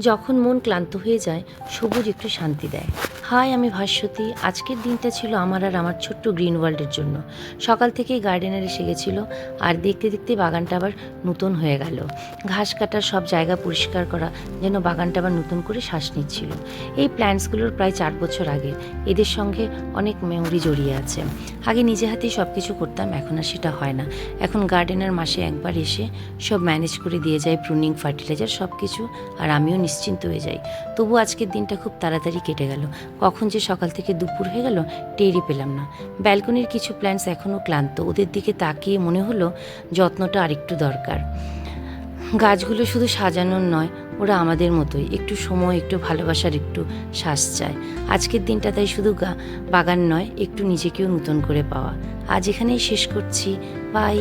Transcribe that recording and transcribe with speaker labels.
Speaker 1: যখন মন ক্লান্ত হয়ে যায়, সবুজ একটু শান্তি দেয়। হাই, আমি ভাস্বতী। আজকের দিনটা ছিল আমার আর আমার ছোট্ট গ্রিন ওয়ার্ল্ডের জন্য। সকাল থেকেই গার্ডেনার এসে গেছিলো, আর দেখতে দেখতে বাগানটা আবার নতুন হয়ে গেল। ঘাস কাটার সব জায়গা পরিষ্কার করা, যেন বাগানটা আবার নতুন করে শ্বাস নিচ্ছিল। এই প্ল্যান্টসগুলোর প্রায় 4 বছর আগের, এদের সঙ্গে অনেক মেমোরি জড়িয়ে আছে। আগে নিজে হাতেই সব কিছু করতাম, এখন আর সেটা হয় না। এখন গার্ডেনার মাসে একবার এসে সব ম্যানেজ করে দিয়ে যায়, প্রুনিং, ফার্টিলাইজার সব কিছু, আর আমিও নিশ্চিন্ত হয়ে যাই। তবু আজকের দিনটা খুব তাড়াতাড়ি কেটে গেল। কখন যে সকাল থেকে দুপুর হয়ে গেল টেরই পেলাম না। ব্যালকনির কিছু প্ল্যান্টস এখনও ক্লান্ত, ওদের দিকে তাকিয়ে মনে হলো যত্নটা আরেকটু দরকার। গাছগুলো শুধু সাজানোর নয়, ওরা আমাদের মতোই, একটু সময়, একটু ভালোবাসার, একটু শ্বাস চায়। আজকের দিনটা তাই শুধু বাগান নয়, একটু নিজেকেও নতুন করে পাওয়া। আজ এখানেই শেষ করছি। বাই।